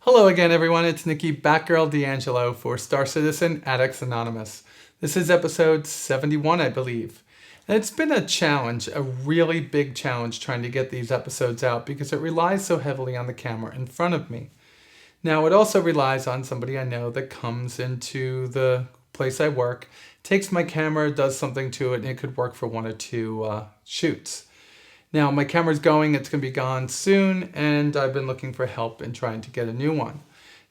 Hello again, everyone. It's Nikki Batgirl D'Angelo for Star Citizen Addicts Anonymous. This is episode 71, I believe. And it's been a challenge, a really big challenge trying to get these episodes out because it relies so heavily on the camera in front of me. Now, it also relies on somebody I know that comes into the place I work, takes my camera, does something to it, and it could work for one or two shoots. Now, my camera's going, it's going to be gone soon, and I've been looking for help in trying to get a new one.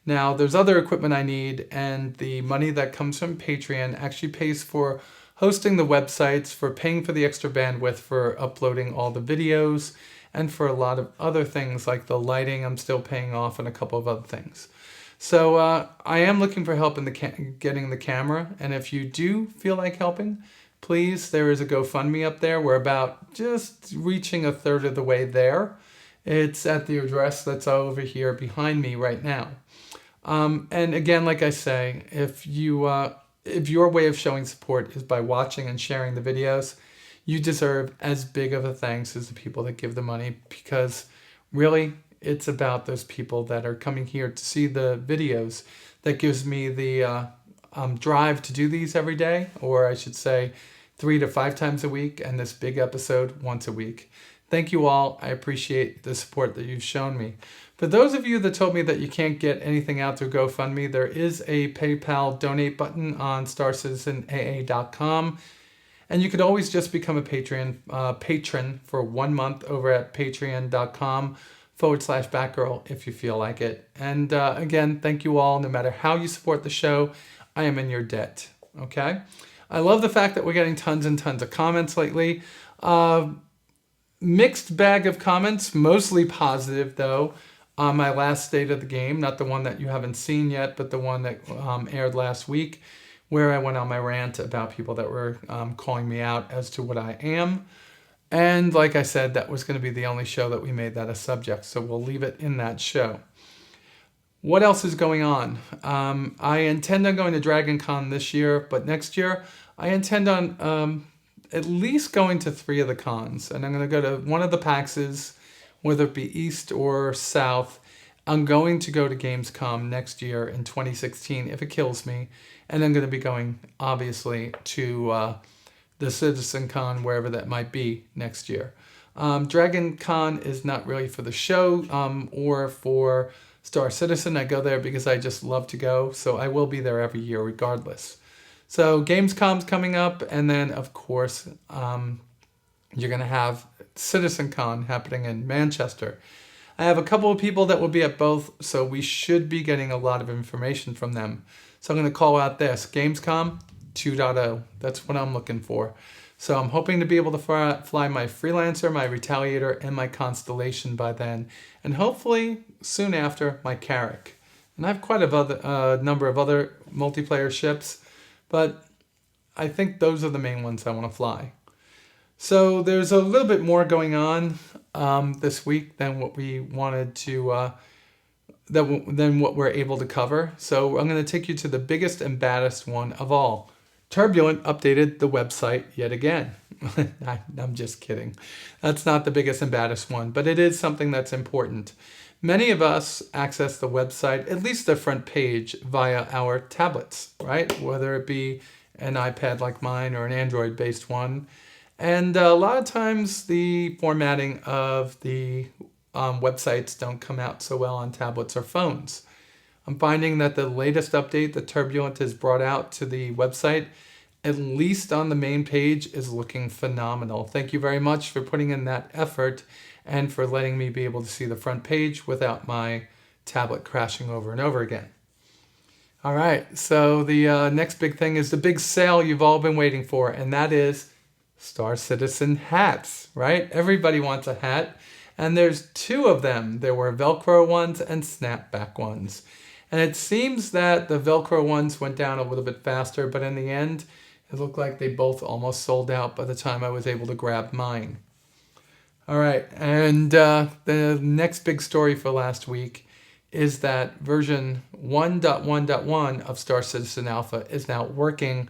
Now, there's other equipment I need, and the money that comes from Patreon actually pays for hosting the websites, for paying for the extra bandwidth for uploading all the videos, and for a lot of other things like the lighting I'm still paying off and a couple of other things. So I am looking for help in getting the camera, and if you do feel like helping, please, there is a GoFundMe up there. We're about just reaching a third of the way there. It's at the address that's over here behind me right now. And again, like I say, if your way of showing support is by watching and sharing the videos, you deserve as big of a thanks as the people that give the money, because really it's about those people that are coming here to see the videos that gives me the drive to do these every day, or I should say 3 to 5 times a week, and this big episode once a week. Thank you all. I appreciate the support that you've shown me. For those of you that told me that you can't get anything out through GoFundMe, there is a PayPal donate button on starcitizenaa.com. And you could always just become a patron for 1 month over at patreon.com/Batgirl if you feel like it. And again, thank you all. No matter how you support the show, I am in your debt. Okay? I love the fact that we're getting tons and tons of comments lately. Mixed bag of comments, mostly positive though, on my last State of the Game, not the one that you haven't seen yet, but the one that aired last week, where I went on my rant about people that were calling me out as to what I am. And like I said, that was going to be the only show that we made that a subject, so we'll leave it in that show. What else is going on? I intend on going to Dragon Con this year, but next year I intend on at least going to 3 of the cons. And I'm going to go to one of the PAXs, whether it be East or South. I'm going to go to Gamescom next year in 2016 if it kills me. And I'm going to be going, obviously, to the Citizen Con, wherever that might be, next year. Dragon Con is not really for the show or for Star Citizen. I go there because I just love to go, so I will be there every year regardless. So Gamescom's coming up, and then of course you're going to have CitizenCon happening in Manchester. I have a couple of people that will be at both, so we should be getting a lot of information from them. So I'm going to call out this, Gamescom 2.0. That's what I'm looking for. So I'm hoping to be able to fly my Freelancer, my Retaliator, and my Constellation by then. And hopefully, soon after, my Carrack. And I have quite a number of other multiplayer ships, but I think those are the main ones I want to fly. So there's a little bit more going on this week than what we wanted to, than what we're able to cover. So I'm going to take you to the biggest and baddest one of all. Turbulent updated the website yet again. I'm just kidding. That's not the biggest and baddest one, but it is something that's important. Many of us access the website, at least the front page, via our tablets, right? Whether it be an iPad like mine or an Android-based one. And a lot of times the formatting of the websites don't come out so well on tablets or phones. I'm finding that the latest update that Turbulent has brought out to the website, at least on the main page, is looking phenomenal. Thank you very much for putting in that effort and for letting me be able to see the front page without my tablet crashing over and over again. All right, so the next big thing is the big sale you've all been waiting for, and that is Star Citizen hats, right? Everybody wants a hat, and there's 2 of them. There were Velcro ones and snapback ones. And it seems that the Velcro ones went down a little bit faster, but in the end, it looked like they both almost sold out by the time I was able to grab mine. All right, and the next big story for last week is that version 1.1.1 of Star Citizen Alpha is now working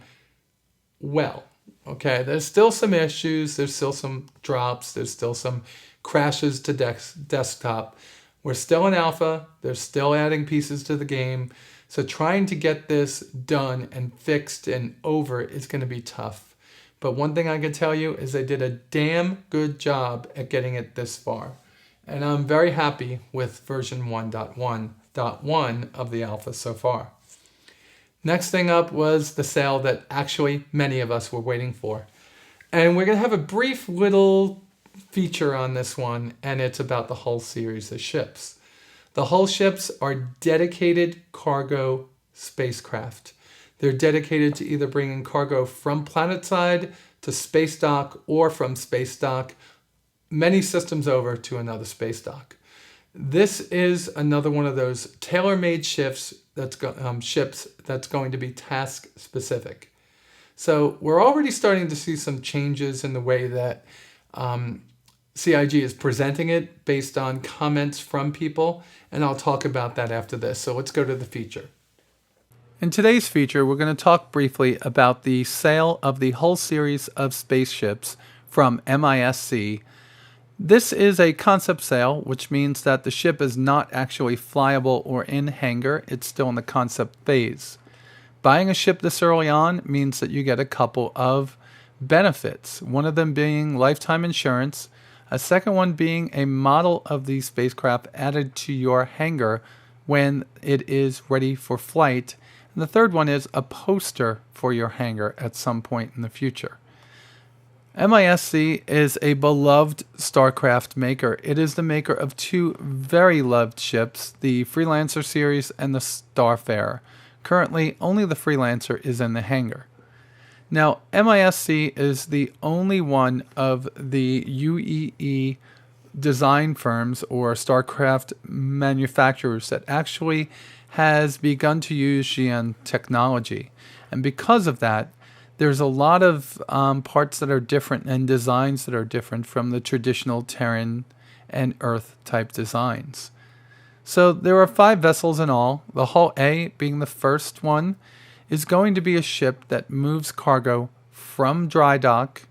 well. Okay, there's still some issues, there's still some drops, there's still some crashes to desktop, We're still in alpha. They're still adding pieces to the game. So trying to get this done and fixed and over is going to be tough. But one thing I can tell you is they did a damn good job at getting it this far. And I'm very happy with version 1.1.1 of the alpha so far. Next thing up was the sale that actually many of us were waiting for. And we're going to have a brief little feature on this one, and it's about the Hull series of ships. The Hull ships are dedicated cargo spacecraft. They're dedicated to either bringing cargo from planetside to space dock or from space dock many systems over to another space dock. This is another one of those tailor-made ships that's going to be task specific. So we're already starting to see some changes in the way that CIG is presenting it based on comments from people, and I'll talk about that after this. So let's go to the feature. In today's feature, we're going to talk briefly about the sale of the Hull series of spaceships from MISC. This is a concept sale, which means that the ship is not actually flyable or in hangar. It's still in the concept phase. Buying a ship this early on means that you get a couple of benefits, one of them being lifetime insurance, a second one being a model of the spacecraft added to your hangar when it is ready for flight, and the third one is a poster for your hangar at some point in the future. MISC is a beloved StarCraft maker. It is the maker of two very loved ships, the Freelancer series and the Starfarer. Currently, only the Freelancer is in the hangar. Now, MISC is the only one of the UEE design firms or StarCraft manufacturers that actually has begun to use Xi'an technology. And because of that, there's a lot of parts that are different and designs that are different from the traditional Terran and Earth type designs. So there are 5 vessels in all. The Hull A, being the first one, is going to be a ship that moves cargo from dry dock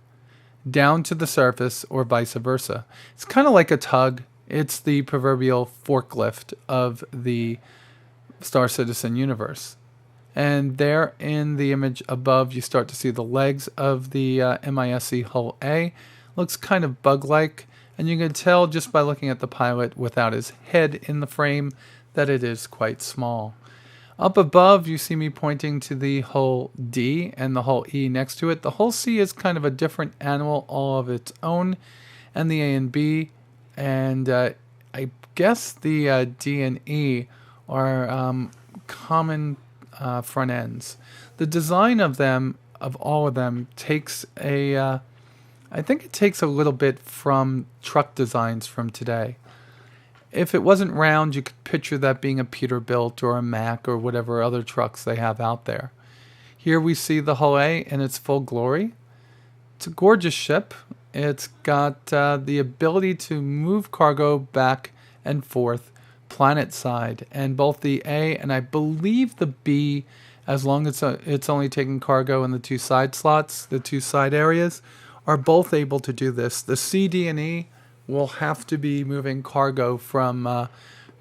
down to the surface or vice versa. It's kind of like a tug. It's the proverbial forklift of the Star Citizen universe. And there in the image above, you start to see the legs of the MISC Hull A. Looks kind of bug-like, and you can tell just by looking at the pilot without his head in the frame that it is quite small. Up above, you see me pointing to the Hull D and the Hull E next to it. The Hull C is kind of a different animal all of its own, and the A and B, and I guess the D and E are common front ends. The design of them, of all of them, takes I think it takes a little bit from truck designs from today. If it wasn't round, you could picture that being a Peterbilt or a Mack or whatever other trucks they have out there. Here we see the Hull A in its full glory. It's a gorgeous ship. It's got the ability to move cargo back and forth planet side, and both the A and I believe the B, as long as it's only taking cargo in the 2 side slots, the 2 side areas, are both able to do this. The C, D, and E will have to be moving cargo from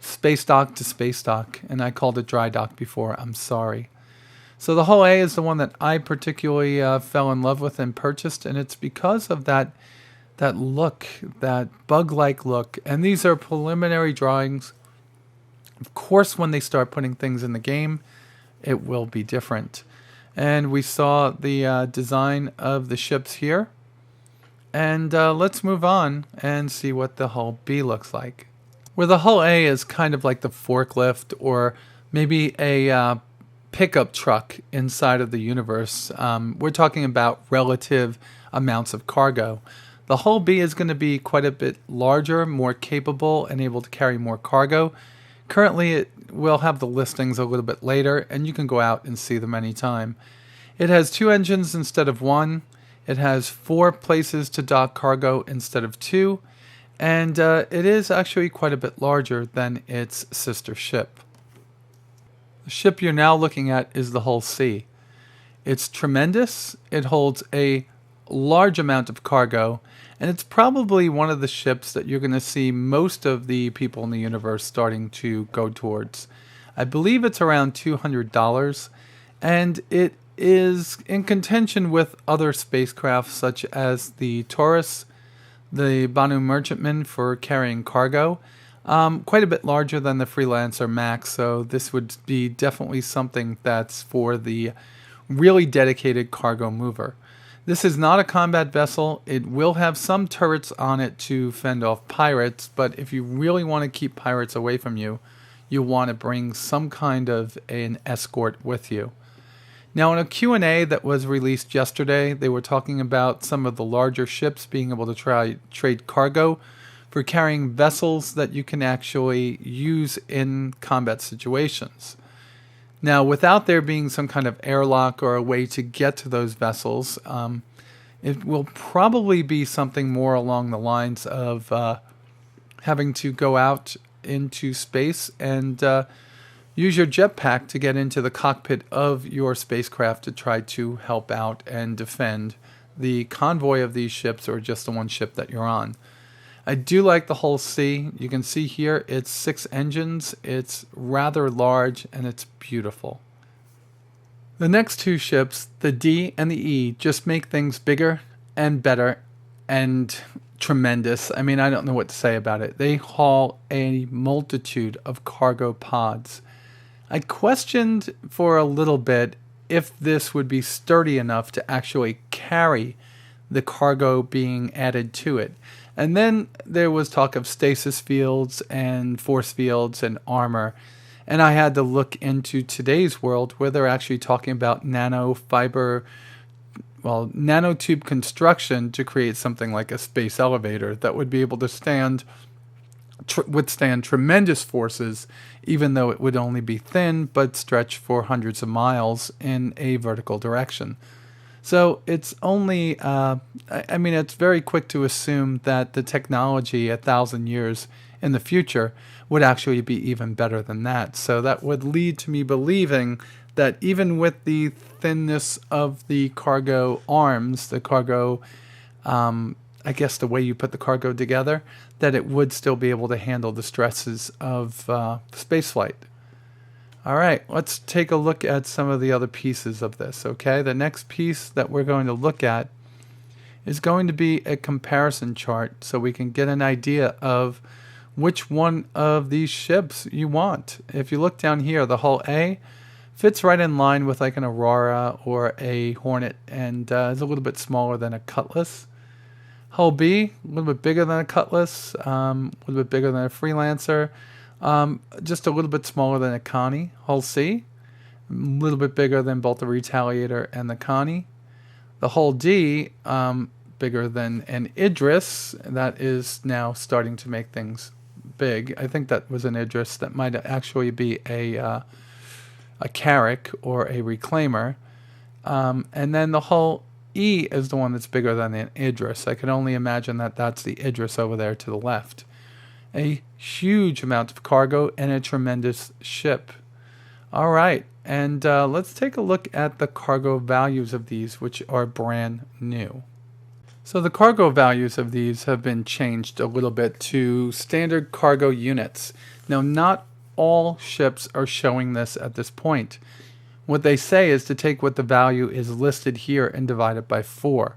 space dock to space dock, and I called it dry dock before, I'm sorry. So the Hull A is the one that I particularly fell in love with and purchased, and it's because of that look, that bug-like look, and these are preliminary drawings. Of course, when they start putting things in the game, it will be different. And we saw the design of the ships here. And let's move on and see what the Hull B looks like. Where the Hull A is kind of like the forklift or maybe a pickup truck inside of the universe. We're talking about relative amounts of cargo. The Hull B is going to be quite a bit larger, more capable, and able to carry more cargo. Currently, it will have the listings a little bit later, and you can go out and see them anytime. It has 2 engines instead of 1. It has 4 places to dock cargo instead of 2, and it is actually quite a bit larger than its sister ship. The ship you're now looking at is the Hull C. It's tremendous. It holds a large amount of cargo, And it's probably one of the ships that you're going to see most of the people in the universe starting to go towards. I believe it's around $200, and it is in contention with other spacecraft such as the Taurus, the Banu Merchantman for carrying cargo, quite a bit larger than the Freelancer Max, so this would be definitely something that's for the really dedicated cargo mover. This is not a combat vessel. It will have some turrets on it to fend off pirates, but if you really want to keep pirates away from you, you'll want to bring some kind of an escort with you. Now, in a Q&A that was released yesterday, they were talking about some of the larger ships being able to trade cargo for carrying vessels that you can actually use in combat situations. Now, without there being some kind of airlock or a way to get to those vessels, it will probably be something more along the lines of having to go out into space and use your jetpack to get into the cockpit of your spacecraft to try to help out and defend the convoy of these ships or just the one ship that you're on. I do like the Hull C. You can see here it's 6 engines. It's rather large and it's beautiful. The next two ships, the D and the E, just make things bigger and better and tremendous. I mean, I don't know what to say about it. They haul a multitude of cargo pods. I questioned for a little bit if this would be sturdy enough to actually carry the cargo being added to it. And then there was talk of stasis fields and force fields and armor. And I had to look into today's world where they're actually talking about nanotube construction to create something like a space elevator that would be able to withstand tremendous forces, even though it would only be thin but stretch for hundreds of miles in a vertical direction. So it's only, it's very quick to assume that the technology 1,000 years in the future would actually be even better than that. So that would lead to me believing that even with the thinness of the cargo arms, the cargo, I guess the way you put the cargo together, that it would still be able to handle the stresses of spaceflight. All right, let's take a look at some of the other pieces of this, okay? The next piece that we're going to look at is going to be a comparison chart so we can get an idea of which one of these ships you want. If you look down here, the Hull A fits right in line with like an Aurora or a Hornet and is a little bit smaller than a Cutlass. Hull B, a little bit bigger than a Cutlass, a little bit bigger than a Freelancer. Just a little bit smaller than a Connie. Hull C, a little bit bigger than both the Retaliator and the Connie. The Hull D, bigger than an Idris. That is now starting to make things big. I think that was an Idris. That might actually be a Carrack or a Reclaimer. And then the Hull E is the one that's bigger than an Idris. I can only imagine that that's the Idris over there to the left. A huge amount of cargo and a tremendous ship. All right, and let's take a look at the cargo values of these, which are brand new. So the cargo values of these have been changed a little bit to standard cargo units. Now, not all ships are showing this at this point. What they say is to take what the value is listed here and divide it by 4.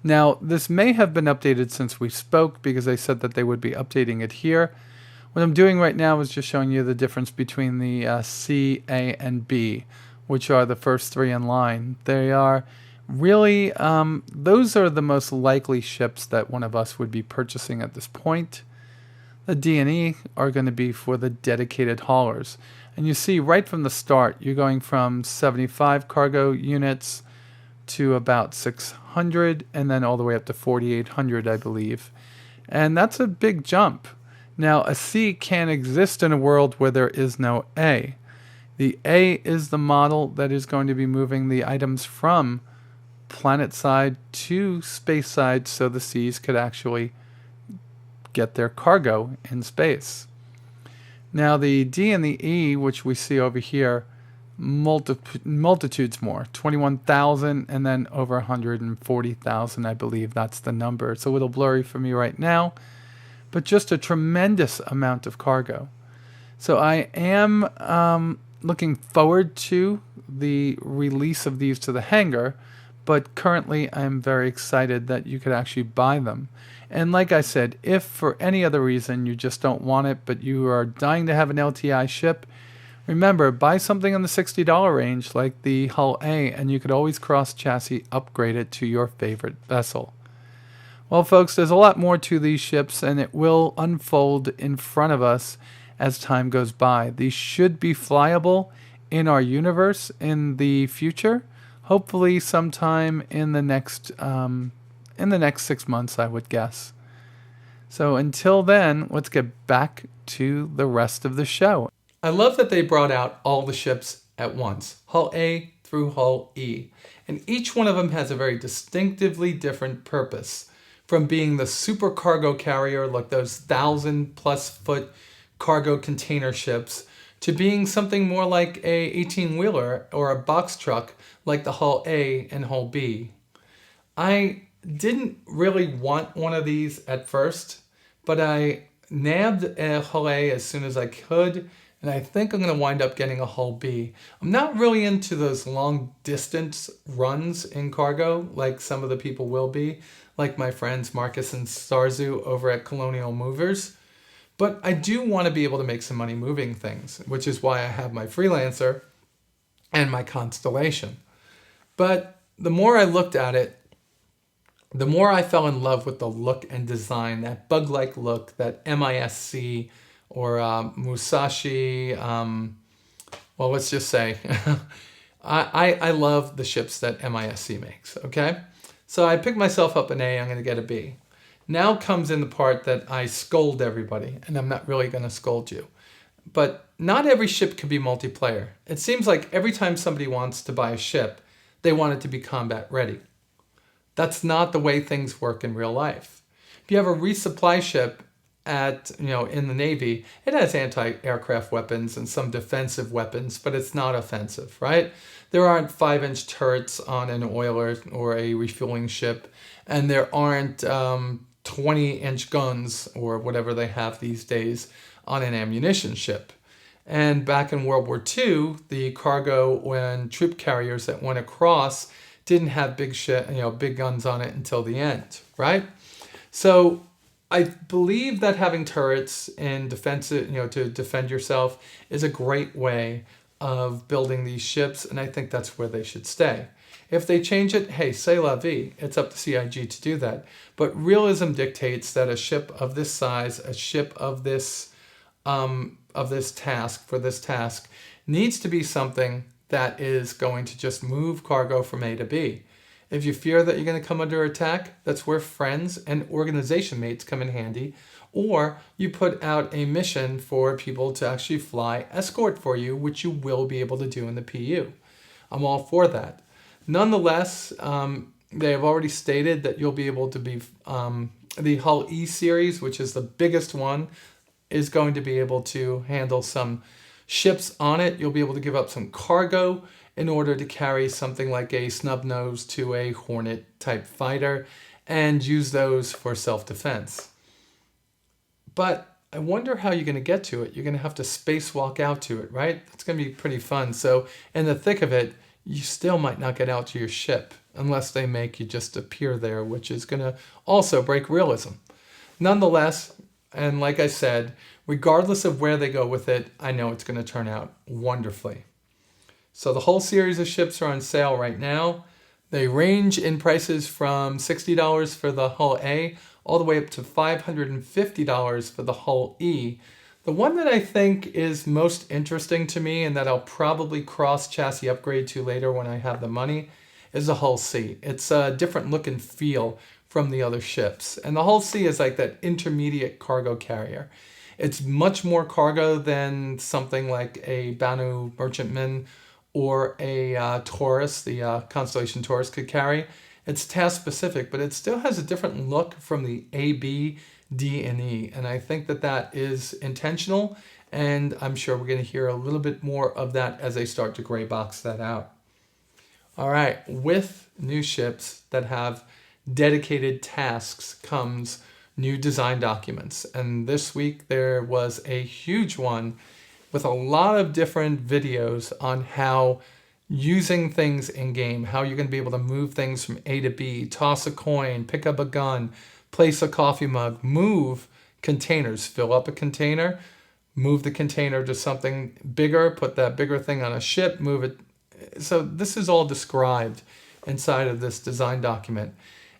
Now, this may have been updated since we spoke because they said that they would be updating it here. What I'm doing right now is just showing you the difference between the C, A, and B, which are the first 3 in line. They are really, those are the most likely ships that one of us would be purchasing at this point. The D and E are going to be for the dedicated haulers. And you see right from the start, you're going from 75 cargo units to about 600 and then all the way up to 4,800, I believe. And that's a big jump. Now, a C can't exist in a world where there is no A. The A is the model that is going to be moving the items from planet side to space side so the Cs could actually get their cargo in space. Now, the D and the E, which we see over here, multitudes more, 21,000 and then over 140,000, I believe that's the number. It's a little blurry for me right now, but just a tremendous amount of cargo. So I am looking forward to the release of these to the hangar, but currently I'm very excited that you could actually buy them. And like I said, if for any other reason you just don't want it, but you are dying to have an LTI ship, remember, buy something in the $60 range like the Hull A, and you could always cross-chassis upgrade it to your favorite vessel. Well, folks, there's a lot more to these ships, and it will unfold in front of us as time goes by. These should be flyable in our universe in the future, hopefully sometime in the next 6 months, I would guess. So until then, let's get back to the rest of the show. I love that they brought out all the ships at once, Hull A through Hull E, and each one of them has a very distinctively different purpose, from being the super cargo carrier like those 1,000+ foot cargo container ships, to being something more like a 18-wheeler or a box truck like the Hull A and Hull B. I didn't really want one of these at first, but I nabbed a Hull A as soon as I could, and I think I'm going to wind up getting a Hull B. I'm not really into those long distance runs in cargo like some of the people will be, like my friends Marcus and Starzu over at Colonial Movers. But I do want to be able to make some money moving things, which is why I have my freelancer and my Constellation. But the more I looked at it, the more I fell in love with the look and design, that bug-like look, that MISC or Musashi, well, let's just say, I love the ships that MISC makes, okay? So I picked myself up an A, I'm going to get a B. Now comes in the part that I scold everybody, and I'm not really going to scold you. But not every ship can be multiplayer. It seems like every time somebody wants to buy a ship, they want it to be combat ready. That's not the way things work in real life. If you have a resupply ship in the Navy, it has anti-aircraft weapons and some defensive weapons, but it's not offensive, right? There aren't 5-inch turrets on an oiler or a refueling ship, and there aren't 20-inch guns or whatever they have these days on an ammunition ship. And back in World War II, the cargo and troop carriers that went across didn't have big guns on it until the end, right? So I believe that having turrets and to defend yourself is a great way of building these ships, and I think that's where they should stay. If they change it, hey, c'est la vie. It's up to CIG to do that. But realism dictates that a ship of this size, a ship of this task, needs to be something that is going to just move cargo from A to B. If you fear that you're going to come under attack, that's where friends and organization mates come in handy. Or you put out a mission for people to actually fly escort for you, which you will be able to do in the PU. I'm all for that. Nonetheless, they have already stated that you'll be able to be, the Hull E series, which is the biggest one, is going to be able to handle some ships on it. You'll be able to give up some cargo in order to carry something like a snub nose to a Hornet type fighter and use those for self-defense. But I wonder how you're going to get to it. You're going to have to spacewalk out to it, right? That's going to be pretty fun. So in the thick of it, you still might not get out to your ship unless they make you just appear there, which is going to also break realism. Nonetheless, and like I said, regardless of where they go with it, I know it's going to turn out wonderfully. So the whole series of ships are on sale right now. They range in prices from $60 for the Hull A all the way up to $550 for the Hull E. The one that I think is most interesting to me and that I'll probably cross-chassis upgrade to later when I have the money is the Hull C. It's a different look and feel from the other ships. And the Hull C is like that intermediate cargo carrier. It's much more cargo than something like a Banu Merchantman or a Taurus, the Constellation Taurus could carry. It's task specific, but it still has a different look from the AB D and E. And I think that that is intentional, and I'm sure we're going to hear a little bit more of that as they start to gray box that out. All right, with new ships that have dedicated tasks comes new design documents. And this week there was a huge one with a lot of different videos on how using things in game, how you're going to be able to move things from A to B, toss a coin, pick up a gun, place a coffee mug, move containers, fill up a container, move the container to something bigger, put that bigger thing on a ship, move it. So this is all described inside of this design document.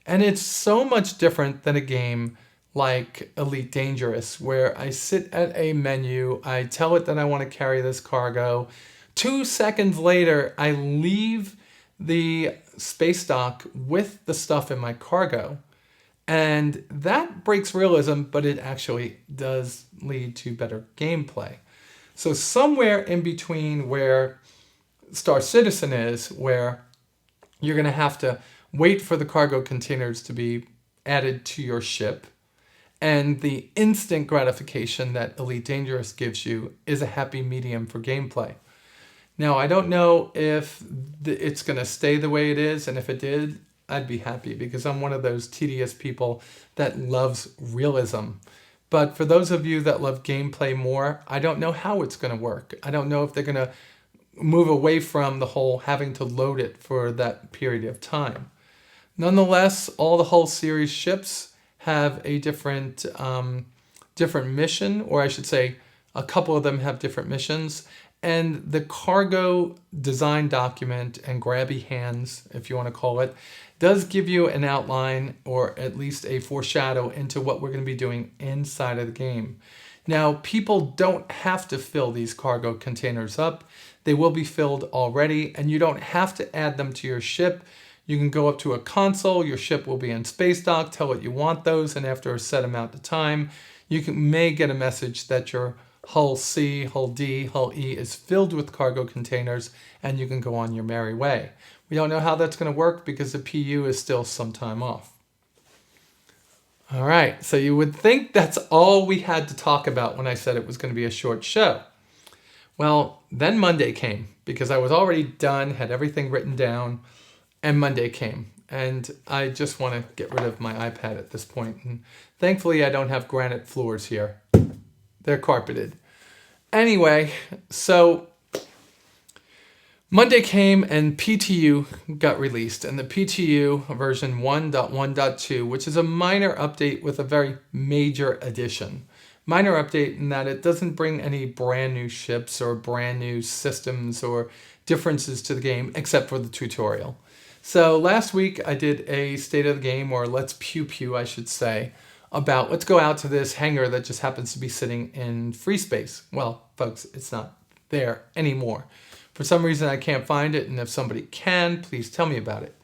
And it's so much different than a game like Elite Dangerous, where I sit at a menu, I tell it that I want to carry this cargo. 2 seconds later, I leave the space dock with the stuff in my cargo. And that breaks realism, but it actually does lead to better gameplay. So somewhere in between where Star Citizen is, where you're going to have to wait for the cargo containers to be added to your ship, and the instant gratification that Elite Dangerous gives you is a happy medium for gameplay. Now, I don't know if it's going to stay the way it is, and if it did, I'd be happy, because I'm one of those tedious people that loves realism. But for those of you that love gameplay more, I don't know how it's going to work. I don't know if they're going to move away from the whole having to load it for that period of time. Nonetheless, all the whole series ships have a different mission, or I should say a couple of them have different missions. And the cargo design document and grabby hands, if you want to call it, does give you an outline, or at least a foreshadow into what we're going to be doing inside of the game. Now, people don't have to fill these cargo containers up. They will be filled already, and you don't have to add them to your ship. You can go up to a console, your ship will be in space dock, tell it you want those, and after a set amount of time, you may get a message that your hull C, hull D, hull E is filled with cargo containers, and you can go on your merry way. We don't know how that's going to work because the PU is still some time off. All right, so you would think that's all we had to talk about when I said it was going to be a short show. Well, then Monday came, because I was already done, had everything written down, and Monday came. And I just want to get rid of my iPad at this point. And thankfully, I don't have granite floors here. They're carpeted. Anyway, so Monday came and PTU got released. And the PTU version 1.1.2, which is a minor update with a very major addition. Minor update in that it doesn't bring any brand new ships or brand new systems or differences to the game, except for the tutorial. So last week I did a state of the game, or let's pew pew I should say, about let's go out to this hangar that just happens to be sitting in free space. Well, folks, it's not there anymore. For some reason I can't find it, and if somebody can, please tell me about it.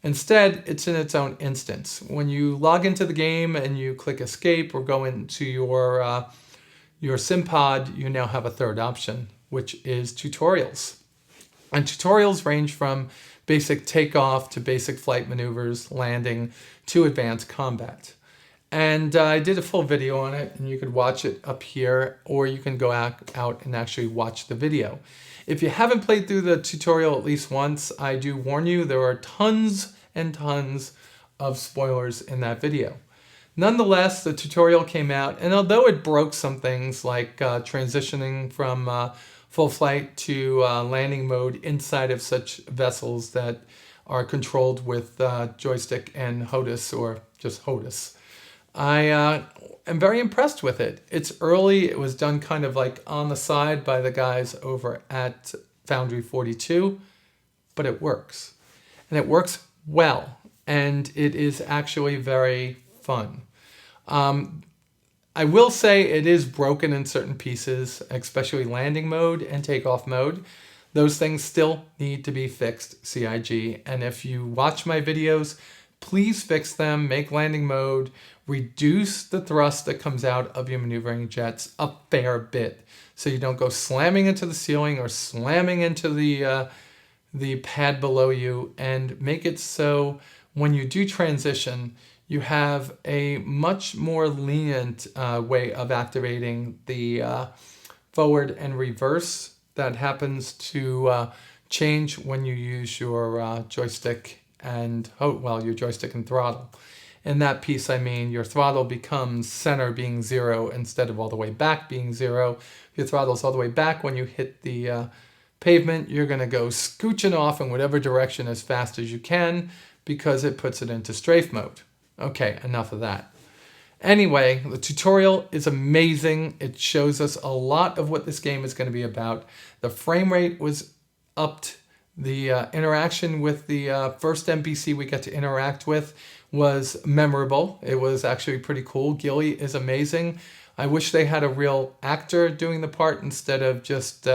Instead, it's in its own instance. When you log into the game and you click escape or go into your sim pod, you now have a third option, which is tutorials. And tutorials range from basic takeoff to basic flight maneuvers, landing, to advanced combat. And I did a full video on it, and you could watch it up here, or you can go out and actually watch the video. If you haven't played through the tutorial at least once, I do warn you, there are tons and tons of spoilers in that video. Nonetheless, the tutorial came out, and although it broke some things like transitioning from full flight to landing mode inside of such vessels that are controlled with joystick and HOTAS, or just HOTAS, I am very impressed with it. It's early. It was done kind of like on the side by the guys over at Foundry 42, but it works. And it works well, and it is actually very fun. I will say it is broken in certain pieces, especially landing mode and takeoff mode. Those things still need to be fixed, CIG. And if you watch my videos, please fix them, make landing mode, reduce the thrust that comes out of your maneuvering jets a fair bit, so you don't go slamming into the ceiling or slamming into the pad below you, and make it so when you do transition, you have a much more lenient way of activating the forward and reverse that happens to change when you use your joystick and, your joystick and throttle. In that piece, I mean your throttle becomes center being 0 instead of all the way back being 0. If your throttle's all the way back when you hit the pavement, you're going to go scooching off in whatever direction as fast as you can because it puts it into strafe mode. Okay, enough of that. Anyway, the tutorial is amazing. It shows us a lot of what this game is going to be about. The frame rate was upped. The interaction with the first NPC we get to interact with was memorable. It was actually pretty cool. Gilly is amazing. I wish they had a real actor doing the part instead of just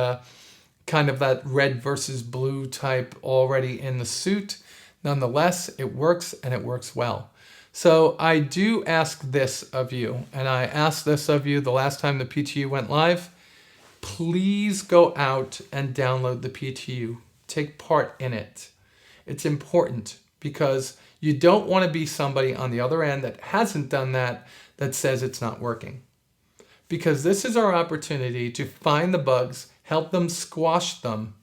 kind of that red versus blue type already in the suit. Nonetheless, it works and it works well. So I do ask this of you, and I asked this of you the last time the PTU went live. Please go out and download the PTU. Take part in it. It's important because you don't want to be somebody on the other end that hasn't done that says it's not working. Because this is our opportunity to find the bugs, help them squash them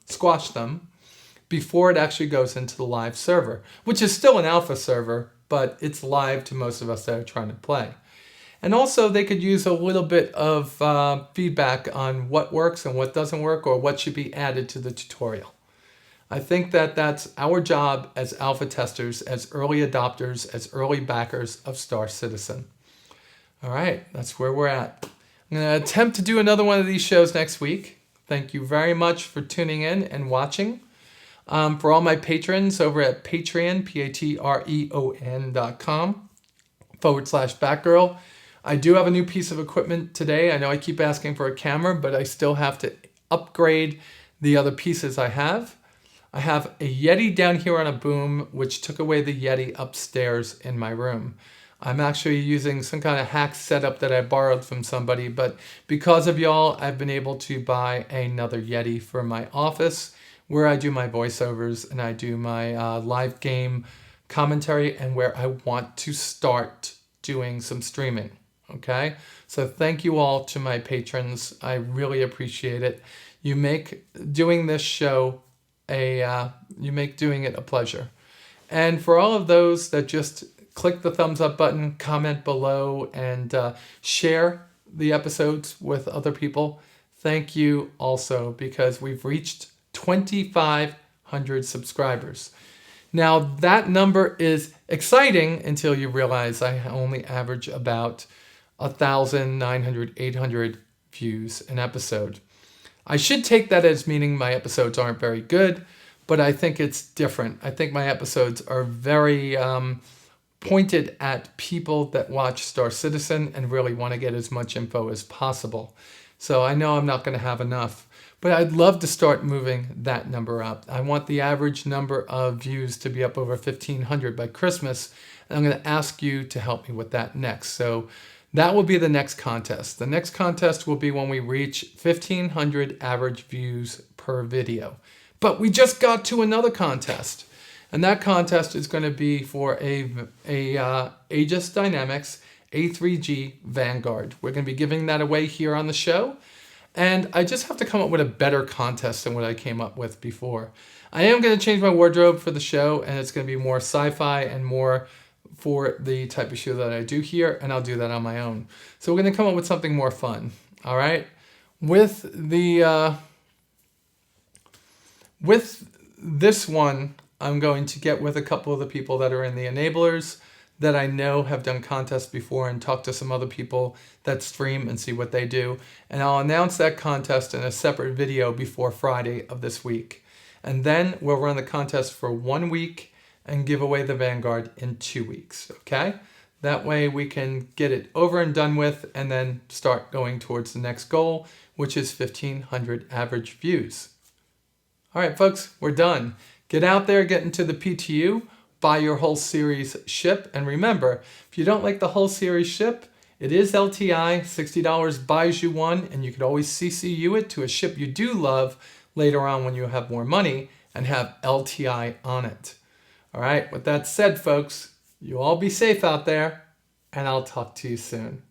before it actually goes into the live server, which is still an alpha server, but it's live to most of us that are trying to play. And also they could use a little bit of feedback on what works and what doesn't work or what should be added to the tutorial. I think that that's our job as alpha testers, as early adopters, as early backers of Star Citizen. All right, that's where we're at. I'm going to attempt to do another one of these shows next week. Thank you very much for tuning in and watching. For all my patrons over at Patreon, patreon.com/Batgirl. I do have a new piece of equipment today. I know I keep asking for a camera, but I still have to upgrade the other pieces I have. I have a Yeti down here on a boom, which took away the Yeti upstairs in my room. I'm actually using some kind of hack setup that I borrowed from somebody, but because of y'all, I've been able to buy another Yeti for my office where I do my voiceovers and I do my live game commentary and where I want to start doing some streaming. Okay, so thank you all to my patrons. I really appreciate it. You make doing this show doing it a pleasure. And for all of those that just click the thumbs up button, comment below, and share the episodes with other people, thank you also, because we've reached 2,500 subscribers. Now that number is exciting until you realize I only average about 1,900, 800 views an episode. I should take that as meaning my episodes aren't very good, but I think it's different. I think my episodes are very pointed at people that watch Star Citizen and really want to get as much info as possible. So I know I'm not going to have enough, but I'd love to start moving that number up. I want the average number of views to be up over 1,500 by Christmas, and I'm going to ask you to help me with that next. So that will be the next contest. The next contest will be when we reach 1,500 average views per video. But we just got to another contest. And that contest is going to be for a Aegis Dynamics A3G Vanguard. We're going to be giving that away here on the show. And I just have to come up with a better contest than what I came up with before. I am going to change my wardrobe for the show, and it's going to be more sci-fi and more for the type of show that I do here, and I'll do that on my own. So we're going to come up with something more fun. All right? With this one, I'm going to get with a couple of the people that are in the enablers that I know have done contests before and talk to some other people that stream and see what they do. And I'll announce that contest in a separate video before Friday of this week. And then we'll run the contest for 1 week and give away the Vanguard in 2 weeks, okay? That way we can get it over and done with and then start going towards the next goal, which is 1,500 average views. All right, folks, we're done. Get out there, get into the PTU, buy your whole series ship, and remember, if you don't like the whole series ship, it is LTI, $60 buys you one, and you could always CCU it to a ship you do love later on when you have more money and have LTI on it. All right, with that said, folks, You all be safe out there, and I'll talk to you soon.